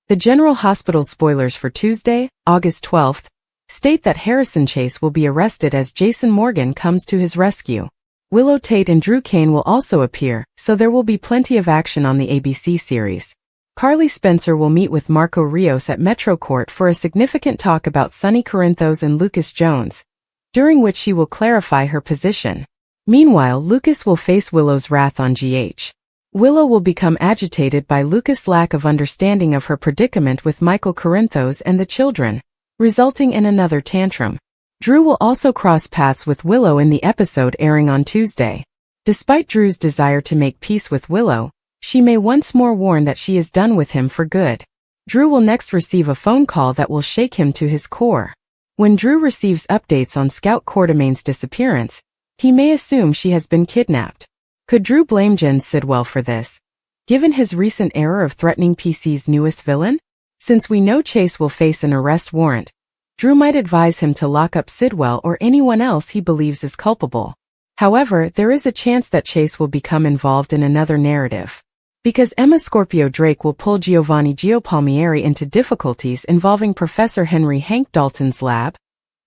The General Hospital spoilers for Tuesday, August 12th, state that Harrison Chase will be arrested as Jason Morgan comes to his rescue. Willow Tate and Drew Kane will also appear, so there will be plenty of action on the ABC series. Carly Spencer will meet with Marco Rios at Metro Court for a significant talk about Sonny Corinthos and Lucas Jones, during which she will clarify her position. Meanwhile, Lucas will face Willow's wrath on GH. Willow will become agitated by Lucas' lack of understanding of her predicament with Michael Corinthos and the children, resulting in another tantrum. Drew will also cross paths with Willow in the episode airing on Tuesday. Despite Drew's desire to make peace with Willow, she may once more warn that she is done with him for good. Drew will next receive a phone call that will shake him to his core. When Drew receives updates on Scout Quartermain's disappearance, he may assume she has been kidnapped. Could Drew blame Jen Sidwell for this, given his recent error of threatening PC's newest villain? Since we know Chase will face an arrest warrant, Drew might advise him to lock up Sidwell or anyone else he believes is culpable. However, there is a chance that Chase will become involved in another narrative. Because Emma Scorpio Drake will pull Giovanni Giopalmieri into difficulties involving Professor Henry Hank Dalton's lab,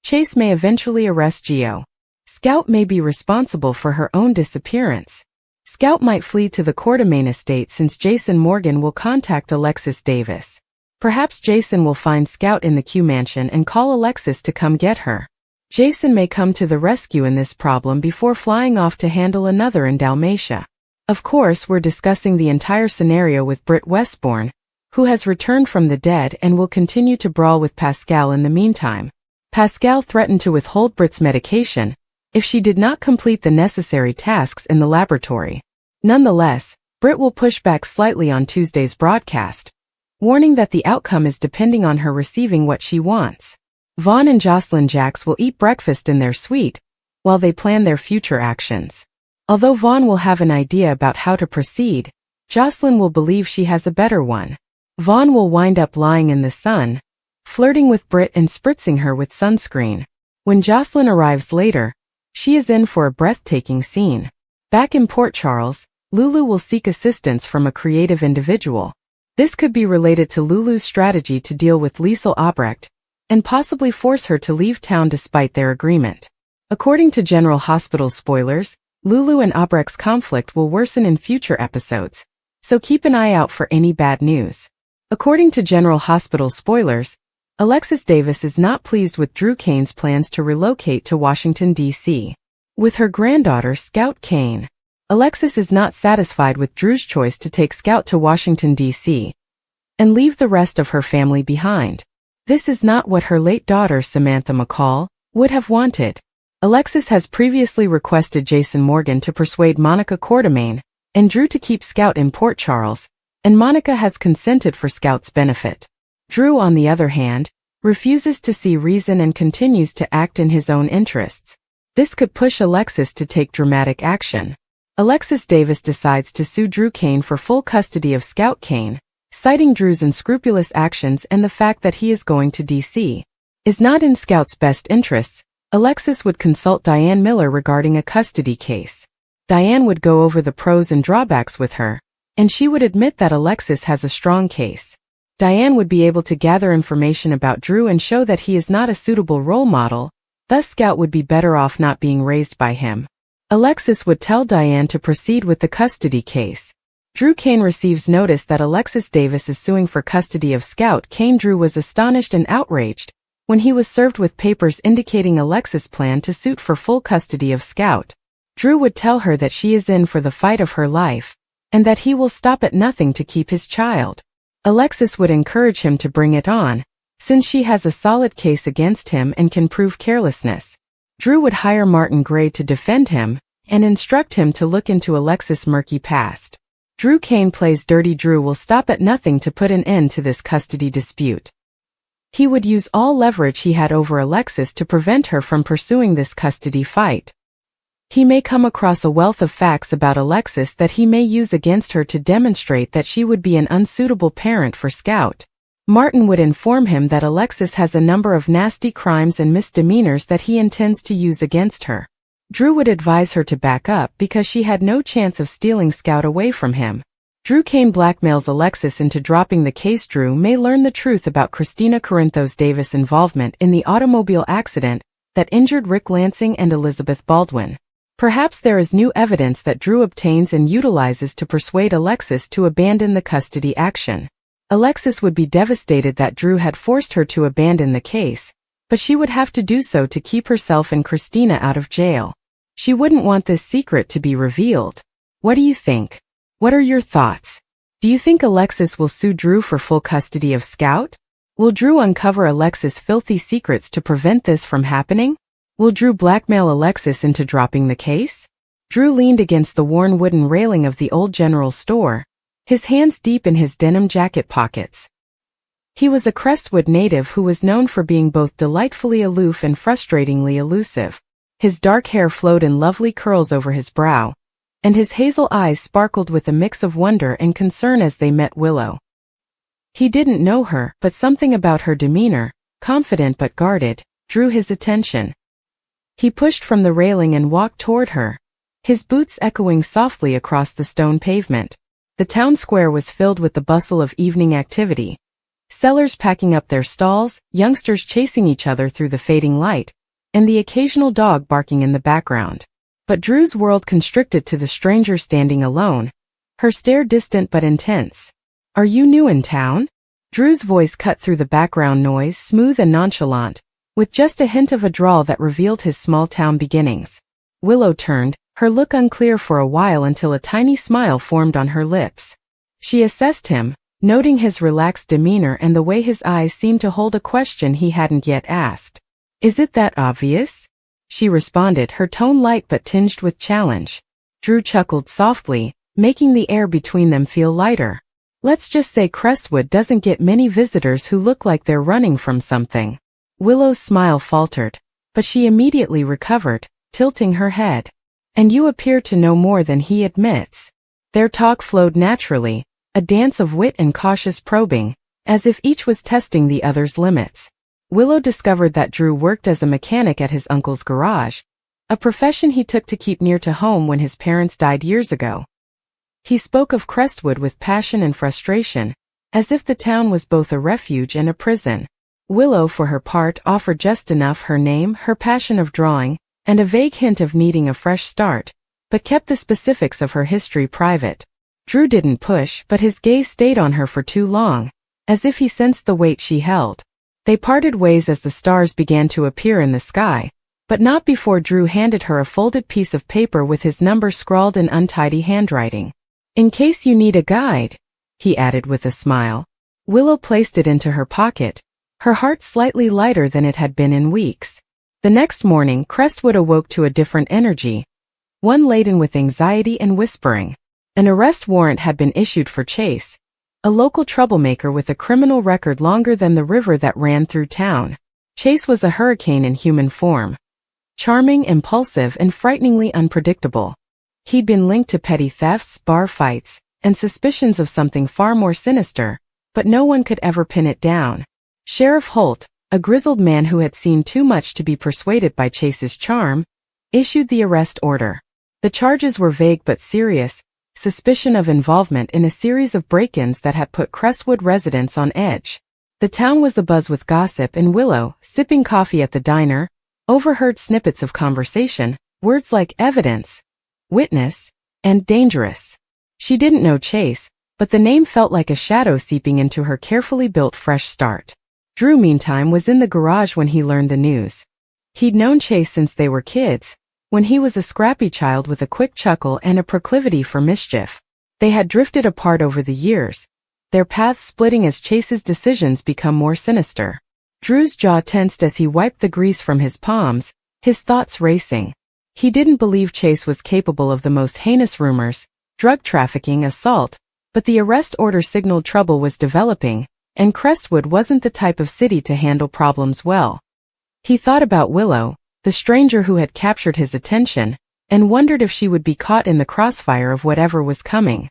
Chase may eventually arrest Gio. Scout may be responsible for her own disappearance. Scout might flee to the Quartermain estate since Jason Morgan will contact Alexis Davis. Perhaps Jason will find Scout in the Q mansion and call Alexis to come get her. Jason may come to the rescue in this problem before flying off to handle another in Dalmatia. Of course, we're discussing the entire scenario with Britt Westbourne, who has returned from the dead and will continue to brawl with Pascal in the meantime. Pascal threatened to withhold Britt's medication if she did not complete the necessary tasks in the laboratory. Nonetheless, Britt will push back slightly on Tuesday's broadcast, warning that the outcome is depending on her receiving what she wants. Vaughn and Jocelyn Jacks will eat breakfast in their suite while they plan their future actions. Although Vaughn will have an idea about how to proceed, Jocelyn will believe she has a better one. Vaughn will wind up lying in the sun, flirting with Britt and spritzing her with sunscreen. When Jocelyn arrives later, she is in for a breathtaking scene. Back in Port Charles, Lulu will seek assistance from a creative individual. This could be related to Lulu's strategy to deal with Liesel Obrecht, and possibly force her to leave town despite their agreement. According to General Hospital spoilers, Lulu and Obrecht's conflict will worsen in future episodes, so keep an eye out for any bad news. According to General Hospital spoilers, Alexis Davis is not pleased with Drew Kane's plans to relocate to Washington, D.C. with her granddaughter Scout Kane. Alexis is not satisfied with Drew's choice to take Scout to Washington, D.C. and leave the rest of her family behind. This is not what her late daughter Samantha McCall would have wanted. Alexis has previously requested Jason Morgan to persuade Monica Quartermain and Drew to keep Scout in Port Charles, and Monica has consented for Scout's benefit. Drew, on the other hand, refuses to see reason and continues to act in his own interests. This could push Alexis to take dramatic action. Alexis Davis decides to sue Drew Kane for full custody of Scout Kane, citing Drew's unscrupulous actions and the fact that he is going to D.C. is not in Scout's best interests. Alexis would consult Diane Miller regarding a custody case. Diane would go over the pros and drawbacks with her, and she would admit that Alexis has a strong case. Diane would be able to gather information about Drew and show that he is not a suitable role model, thus Scout would be better off not being raised by him. Alexis would tell Diane to proceed with the custody case. Drew Kane receives notice that Alexis Davis is suing for custody of Scout Kane. Drew was astonished and outraged when he was served with papers indicating Alexis' plan to suit for full custody of Scout. Drew would tell her that she is in for the fight of her life, and that he will stop at nothing to keep his child. Alexis would encourage him to bring it on, since she has a solid case against him and can prove carelessness. Drew would hire Martin Gray to defend him, and instruct him to look into Alexis' murky past. Drew Kane plays dirty. Drew will stop at nothing to put an end to this custody dispute. He would use all leverage he had over Alexis to prevent her from pursuing this custody fight. He may come across a wealth of facts about Alexis that he may use against her to demonstrate that she would be an unsuitable parent for Scout. Martin would inform him that Alexis has a number of nasty crimes and misdemeanors that he intends to use against her. Drew would advise her to back up because she had no chance of stealing Scout away from him. Drew Kane blackmails Alexis into dropping the case. Drew may learn the truth about Christina Corinthos Davis' involvement in the automobile accident that injured Rick Lansing and Elizabeth Baldwin. Perhaps there is new evidence that Drew obtains and utilizes to persuade Alexis to abandon the custody action. Alexis would be devastated that Drew had forced her to abandon the case, but she would have to do so to keep herself and Christina out of jail. She wouldn't want this secret to be revealed. What do you think? What are your thoughts? Do you think Alexis will sue Drew for full custody of Scout? Will Drew uncover Alexis' filthy secrets to prevent this from happening? Will Drew blackmail Alexis into dropping the case? Drew leaned against the worn wooden railing of the old general store, his hands deep in his denim jacket pockets. He was a Crestwood native who was known for being both delightfully aloof and frustratingly elusive. His dark hair flowed in lovely curls over his brow, and his hazel eyes sparkled with a mix of wonder and concern as they met Willow. He didn't know her, but something about her demeanor, confident but guarded, drew his attention. He pushed from the railing and walked toward her, his boots echoing softly across the stone pavement. The town square was filled with the bustle of evening activity. Sellers packing up their stalls, youngsters chasing each other through the fading light, and the occasional dog barking in the background. But Drew's world constricted to the stranger standing alone, her stare distant but intense. "Are you new in town?" Drew's voice cut through the background noise, smooth and nonchalant, with just a hint of a drawl that revealed his small-town beginnings. Willow turned, her look unclear for a while until a tiny smile formed on her lips. She assessed him, noting his relaxed demeanor and the way his eyes seemed to hold a question he hadn't yet asked. "Is it that obvious?" She responded, her tone light but tinged with challenge. Drew chuckled softly, making the air between them feel lighter. "Let's just say Crestwood doesn't get many visitors who look like they're running from something." Willow's smile faltered, but she immediately recovered, tilting her head. "And you appear to know more than he admits." Their talk flowed naturally, a dance of wit and cautious probing, as if each was testing the other's limits. Willow discovered that Drew worked as a mechanic at his uncle's garage, a profession he took to keep near to home when his parents died years ago. He spoke of Crestwood with passion and frustration, as if the town was both a refuge and a prison. Willow, for her part, offered just enough: her name, her passion of drawing, and a vague hint of needing a fresh start, but kept the specifics of her history private. Drew didn't push, but his gaze stayed on her for too long, as if he sensed the weight she held. They parted ways as the stars began to appear in the sky, but not before Drew handed her a folded piece of paper with his number scrawled in untidy handwriting. "In case you need a guide," he added with a smile. Willow placed it into her pocket, her heart slightly lighter than it had been in weeks. The next morning, Crestwood awoke to a different energy, one laden with anxiety and whispering. An arrest warrant had been issued for Chase, a local troublemaker with a criminal record longer than the river that ran through town. Chase was a hurricane in human form, charming, impulsive, and frighteningly unpredictable. He'd been linked to petty thefts, bar fights, and suspicions of something far more sinister, but no one could ever pin it down. Sheriff Holt, a grizzled man who had seen too much to be persuaded by Chase's charm, issued the arrest order. The charges were vague but serious: suspicion of involvement in a series of break-ins that had put Crestwood residents on edge. The town was abuzz with gossip, and Willow, sipping coffee at the diner, overheard snippets of conversation, words like evidence, witness, and dangerous. She didn't know Chase, but the name felt like a shadow seeping into her carefully built fresh start. Drew, meantime, was in the garage when he learned the news. He'd known Chase since they were kids, when he was a scrappy child with a quick chuckle and a proclivity for mischief. They had drifted apart over the years, their paths splitting as Chase's decisions become more sinister. Drew's jaw tensed as he wiped the grease from his palms, his thoughts racing. He didn't believe Chase was capable of the most heinous rumors, drug trafficking, assault, but the arrest order signaled trouble was developing, and Crestwood wasn't the type of city to handle problems well. He thought about Willow, the stranger who had captured his attention, and wondered if she would be caught in the crossfire of whatever was coming.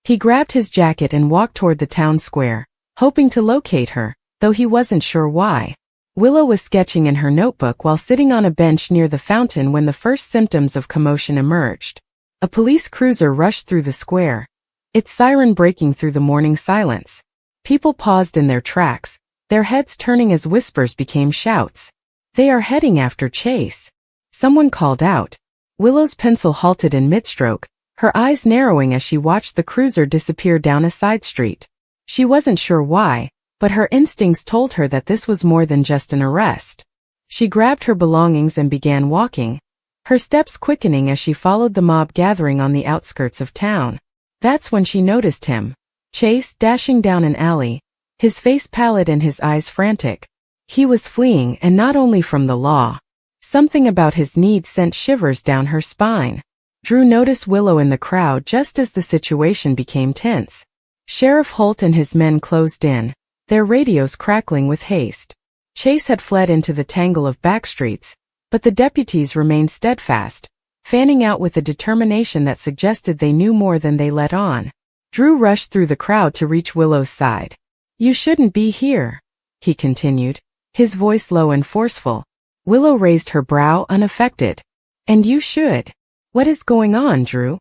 He grabbed his jacket and walked toward the town square, hoping to locate her, though he wasn't sure why. Willow was sketching in her notebook while sitting on a bench near the fountain when the first symptoms of commotion emerged. A police cruiser rushed through the square, its siren breaking through the morning silence. People paused in their tracks, their heads turning as whispers became shouts. "They are heading after Chase," someone called out. Willow's pencil halted in midstroke, her eyes narrowing as she watched the cruiser disappear down a side street. She wasn't sure why, but her instincts told her that this was more than just an arrest. She grabbed her belongings and began walking, her steps quickening as she followed the mob gathering on the outskirts of town. That's when she noticed him. Chase, dashing down an alley, his face pallid and his eyes frantic. He was fleeing, and not only from the law. Something about his need sent shivers down her spine. Drew noticed Willow in the crowd just as the situation became tense. Sheriff Holt and his men closed in, their radios crackling with haste. Chase had fled into the tangle of backstreets, but the deputies remained steadfast, fanning out with a determination that suggested they knew more than they let on. Drew rushed through the crowd to reach Willow's side. "You shouldn't be here," he continued, his voice low and forceful. Willow raised her brow unaffected. "And you should. What is going on, Drew?"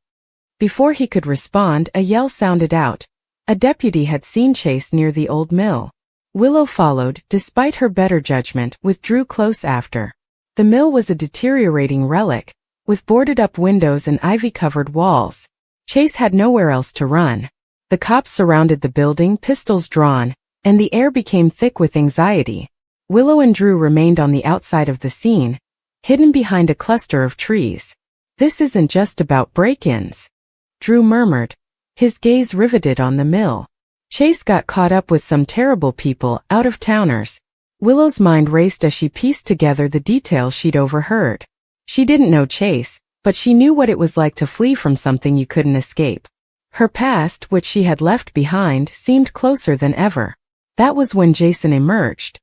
Before he could respond, a yell sounded out. A deputy had seen Chase near the old mill. Willow followed, despite her better judgment, with Drew close after. The mill was a deteriorating relic, with boarded-up windows and ivy-covered walls. Chase had nowhere else to run. The cops surrounded the building, pistols drawn, and the air became thick with anxiety. Willow and Drew remained on the outside of the scene, hidden behind a cluster of trees. "This isn't just about break-ins," Drew murmured, his gaze riveted on the mill. "Chase got caught up with some terrible people, out-of-towners." Willow's mind raced as she pieced together the details she'd overheard. She didn't know Chase, but she knew what it was like to flee from something you couldn't escape. Her past, which she had left behind, seemed closer than ever. That was when Jason emerged.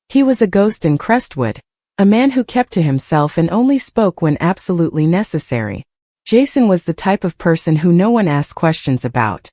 He was a ghost in Crestwood, a man who kept to himself and only spoke when absolutely necessary. Jason was the type of person who no one asked questions about.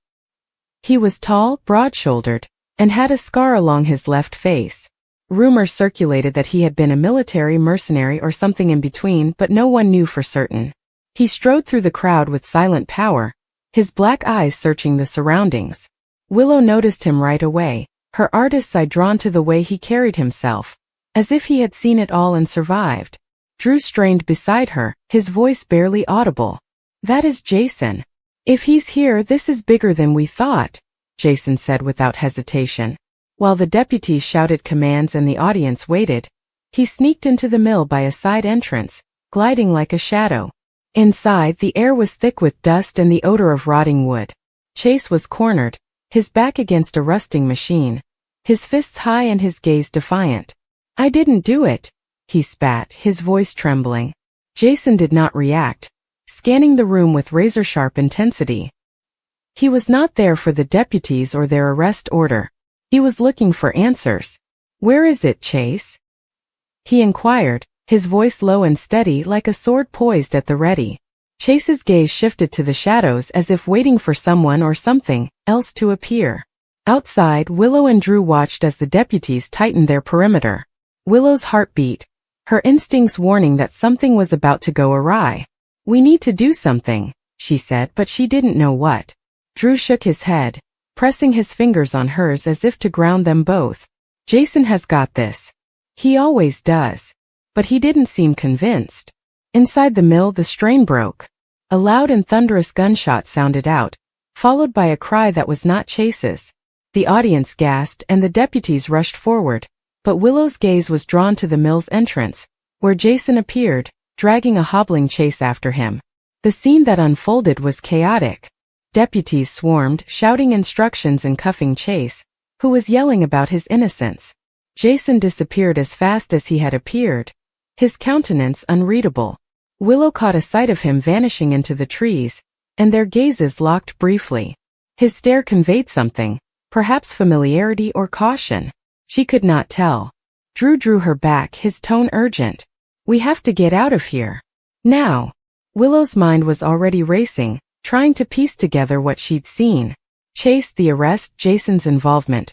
He was tall, broad-shouldered, and had a scar along his left face. Rumors circulated that he had been a military mercenary or something in between, but no one knew for certain. He strode through the crowd with silent power, his black eyes searching the surroundings. Willow noticed him right away, her artist's eye drawn to the way he carried himself, as if he had seen it all and survived. Drew strained beside her, his voice barely audible. "That is Jason. If he's here, this is bigger than we thought," Jason said without hesitation. While the deputies shouted commands and the audience waited, he sneaked into the mill by a side entrance, gliding like a shadow. Inside, the air was thick with dust and the odor of rotting wood. Chase was cornered, his back against a rusting machine, his fists high and his gaze defiant. "I didn't do it," he spat, his voice trembling. Jason did not react, scanning the room with razor-sharp intensity. He was not there for the deputies or their arrest order. He was looking for answers. "Where is it, Chase?" he inquired, his voice low and steady like a sword poised at the ready. Chase's gaze shifted to the shadows as if waiting for someone or something else to appear. Outside, Willow and Drew watched as the deputies tightened their perimeter. Willow's heart beat, her instincts warning that something was about to go awry. "We need to do something," she said, but she didn't know what. Drew shook his head, pressing his fingers on hers as if to ground them both. "Jason has got this. He always does." But he didn't seem convinced. Inside the mill, the strain broke. A loud and thunderous gunshot sounded out, followed by a cry that was not Chase's. The audience gasped and the deputies rushed forward, but Willow's gaze was drawn to the mill's entrance, where Jason appeared, dragging a hobbling Chase after him. The scene that unfolded was chaotic. Deputies swarmed, shouting instructions and cuffing Chase, who was yelling about his innocence. Jason disappeared as fast as he had appeared, his countenance unreadable. Willow caught a sight of him vanishing into the trees, and their gazes locked briefly. His stare conveyed something, perhaps familiarity or caution. She could not tell. Drew drew her back, his tone urgent. "We have to get out of here. Now." Willow's mind was already racing, trying to piece together what she'd seen. Chase, the arrest, Jason's involvement.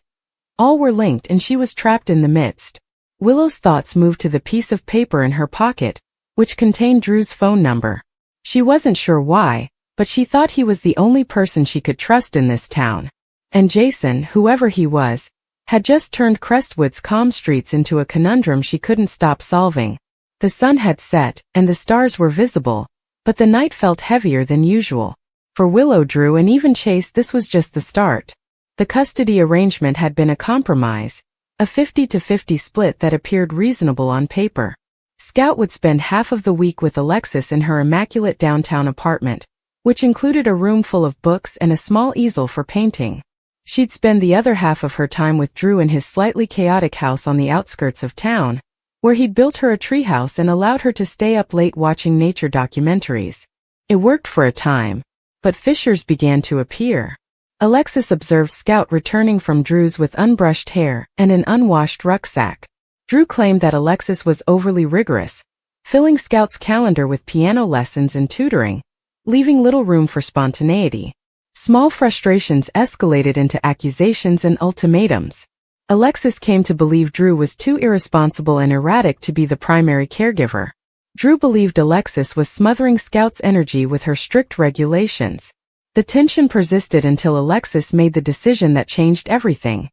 All were linked and she was trapped in the midst. Willow's thoughts moved to the piece of paper in her pocket, which contained Drew's phone number. She wasn't sure why, but she thought he was the only person she could trust in this town. And Jason, whoever he was, had just turned Crestwood's calm streets into a conundrum she couldn't stop solving. The sun had set, and the stars were visible, but the night felt heavier than usual. For Willow, Drew, and even Chase, this was just the start. The custody arrangement had been a compromise, a 50-50 split that appeared reasonable on paper. Scout would spend half of the week with Alexis in her immaculate downtown apartment, which included a room full of books and a small easel for painting. She'd spend the other half of her time with Drew in his slightly chaotic house on the outskirts of town, where he'd built her a treehouse and allowed her to stay up late watching nature documentaries. It worked for a time, but fissures began to appear. Alexis observed Scout returning from Drew's with unbrushed hair and an unwashed rucksack. Drew claimed that Alexis was overly rigorous, filling Scout's calendar with piano lessons and tutoring, leaving little room for spontaneity. Small frustrations escalated into accusations and ultimatums. Alexis came to believe Drew was too irresponsible and erratic to be the primary caregiver. Drew believed Alexis was smothering Scout's energy with her strict regulations. The tension persisted until Alexis made the decision that changed everything.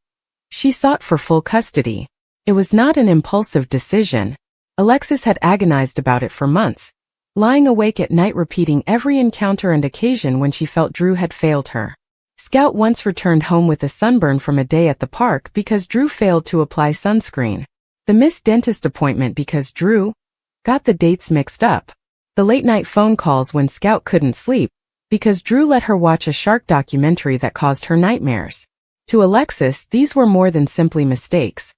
She sought for full custody. It was not an impulsive decision. Alexis had agonized about it for months, lying awake at night repeating every encounter and occasion when she felt Drew had failed her. Scout once returned home with a sunburn from a day at the park because Drew failed to apply sunscreen. The missed dentist appointment because Drew got the dates mixed up. The late-night phone calls when Scout couldn't sleep because Drew let her watch a shark documentary that caused her nightmares. To Alexis, these were more than simply mistakes.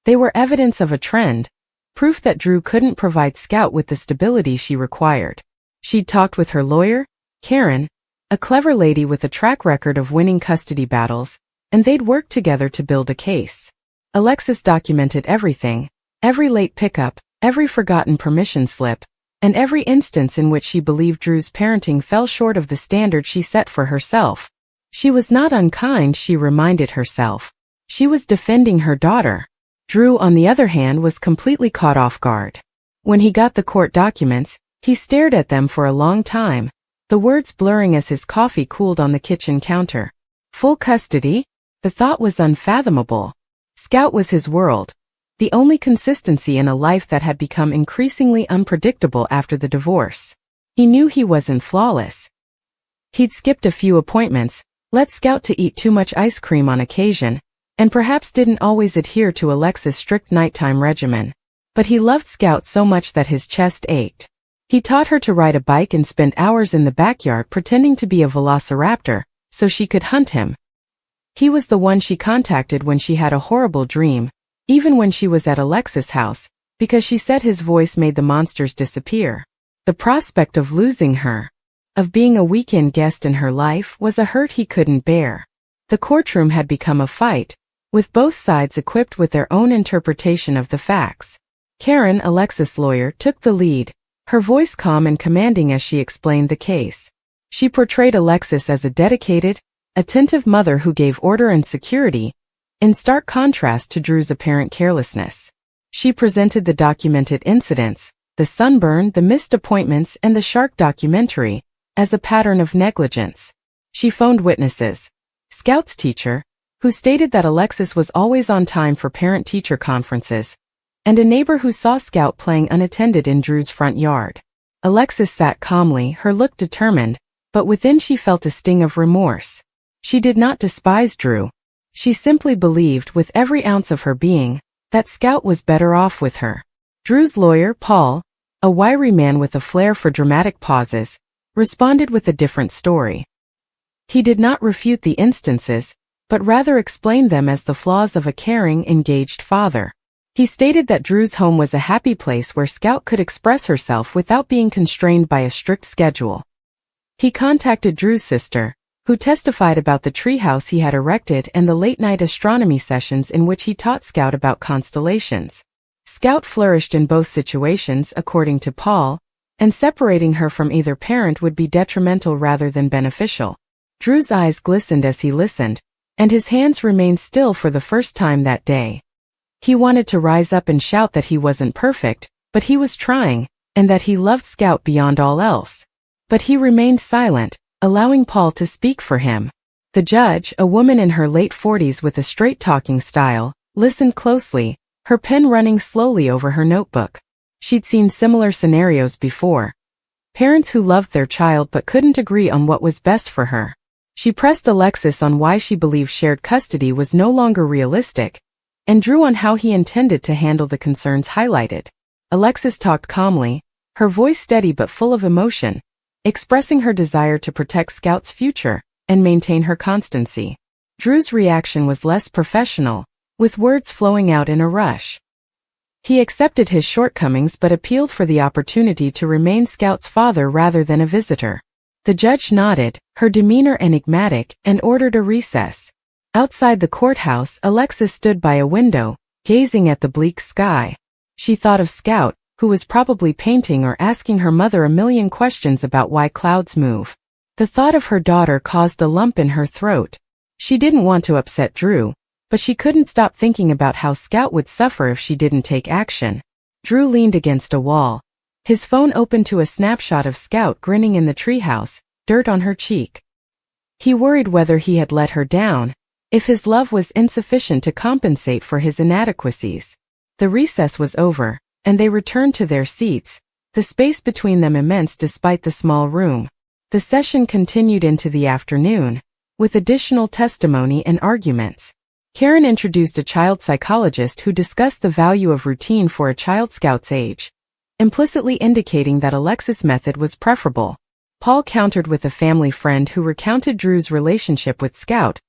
They were evidence of a trend, proof that Drew couldn't provide Scout with the stability she required. She'd talked with her lawyer, Karen, a clever lady with a track record of winning custody battles, and they'd worked together to build a case. Alexis documented everything, every late pickup, every forgotten permission slip, and every instance in which she believed Drew's parenting fell short of the standard she set for herself. She was not unkind, she reminded herself. She was defending her daughter. Drew, on the other hand, was completely caught off guard. When he got the court documents, he stared at them for a long time, the words blurring as his coffee cooled on the kitchen counter. Full custody? The thought was unfathomable. Scout was his world, the only consistency in a life that had become increasingly unpredictable after the divorce. He knew he wasn't flawless. He'd skipped a few appointments, let Scout to eat too much ice cream on occasion, and perhaps didn't always adhere to Alexis' strict nighttime regimen. But he loved Scout so much that his chest ached. He taught her to ride a bike and spent hours in the backyard pretending to be a velociraptor, so she could hunt him. He was the one she contacted when she had a horrible dream, even when she was at Alexis' house, because she said his voice made the monsters disappear. The prospect of losing her, of being a weekend guest in her life, was a hurt he couldn't bear. The courtroom had become a fight, with both sides equipped with their own interpretation of the facts. Karen, Alexis' lawyer, took the lead, her voice calm and commanding as she explained the case. She portrayed Alexis as a dedicated, attentive mother who gave order and security, in stark contrast to Drew's apparent carelessness. She presented the documented incidents, the sunburn, the missed appointments, and the shark documentary, as a pattern of negligence. She phoned witnesses. Scout's teacher, who stated that Alexis was always on time for parent-teacher conferences, and a neighbor who saw Scout playing unattended in Drew's front yard. Alexis sat calmly, her look determined, but within she felt a sting of remorse. She did not despise Drew. She simply believed with every ounce of her being that Scout was better off with her. Drew's lawyer, Paul, a wiry man with a flair for dramatic pauses, responded with a different story. He did not refute the instances, but rather explained them as the flaws of a caring, engaged father. He stated that Drew's home was a happy place where Scout could express herself without being constrained by a strict schedule. He contacted Drew's sister, who testified about the treehouse he had erected and the late-night astronomy sessions in which he taught Scout about constellations. Scout flourished in both situations, according to Paul, and separating her from either parent would be detrimental rather than beneficial. Drew's eyes glistened as he listened, and his hands remained still for the first time that day. He wanted to rise up and shout that he wasn't perfect, but he was trying, and that he loved Scout beyond all else. But he remained silent, allowing Paul to speak for him. The judge, a woman in her late 40s with a straight-talking style, listened closely, her pen running slowly over her notebook. She'd seen similar scenarios before. Parents who loved their child but couldn't agree on what was best for her. She pressed Alexis on why she believed shared custody was no longer realistic, and drew on how he intended to handle the concerns highlighted. Alexis talked calmly, her voice steady but full of emotion, expressing her desire to protect Scout's future and maintain her constancy. Drew's reaction was less professional, with words flowing out in a rush. He accepted his shortcomings but appealed for the opportunity to remain Scout's father rather than a visitor. The judge nodded, her demeanor enigmatic, and ordered a recess. Outside the courthouse, Alexis stood by a window, gazing at the bleak sky. She thought of Scout, who was probably painting or asking her mother a million questions about why clouds move. The thought of her daughter caused a lump in her throat. She didn't want to upset Drew, but she couldn't stop thinking about how Scout would suffer if she didn't take action. Drew leaned against a wall. His phone opened to a snapshot of Scout grinning in the treehouse, dirt on her cheek. He worried whether he had let her down, if his love was insufficient to compensate for his inadequacies. The recess was over, and they returned to their seats, the space between them immense despite the small room. The session continued into the afternoon, with additional testimony and arguments. Karen introduced a child psychologist who discussed the value of routine for a child Scout's age, implicitly indicating that Alexis' method was preferable. Paul countered with a family friend who recounted Drew's relationship with Scout,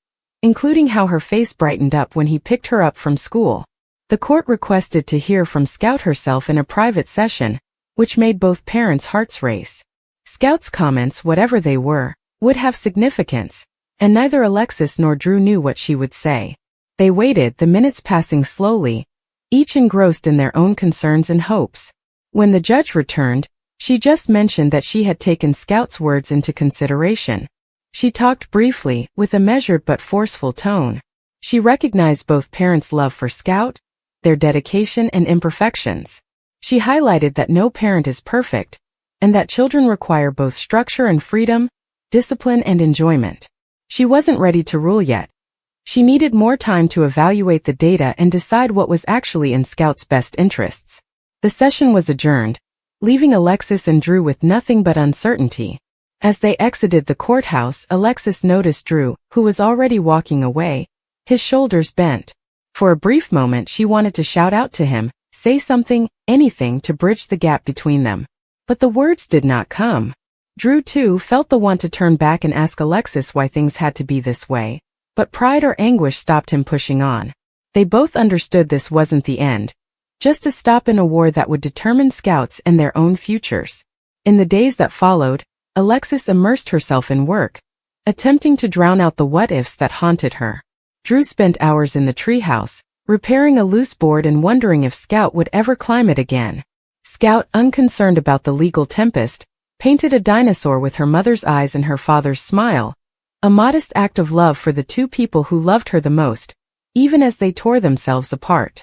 including how her face brightened up when he picked her up from school. The court requested to hear from Scout herself in a private session, which made both parents' hearts race. Scout's comments, whatever they were, would have significance, and neither Alexis nor Drew knew what she would say. They waited, the minutes passing slowly, each engrossed in their own concerns and hopes. When the judge returned, she just mentioned that she had taken Scout's words into consideration. She talked briefly, with a measured but forceful tone. She recognized both parents' love for Scout, their dedication and imperfections. She highlighted that no parent is perfect, and that children require both structure and freedom, discipline and enjoyment. She wasn't ready to rule yet. She needed more time to evaluate the data and decide what was actually in Scout's best interests. The session was adjourned, leaving Alexis and Drew with nothing but uncertainty. As they exited the courthouse, Alexis noticed Drew, who was already walking away, his shoulders bent. For a brief moment she wanted to shout out to him, say something, anything to bridge the gap between them. But the words did not come. Drew, too, felt the want to turn back and ask Alexis why things had to be this way, but pride or anguish stopped him pushing on. They both understood this wasn't the end, just a stop in a war that would determine Scout's and their own futures. In the days that followed, Alexis immersed herself in work, attempting to drown out the what-ifs that haunted her. Drew spent hours in the treehouse, repairing a loose board and wondering if Scout would ever climb it again. Scout, unconcerned about the legal tempest, painted a dinosaur with her mother's eyes and her father's smile, a modest act of love for the two people who loved her the most, even as they tore themselves apart.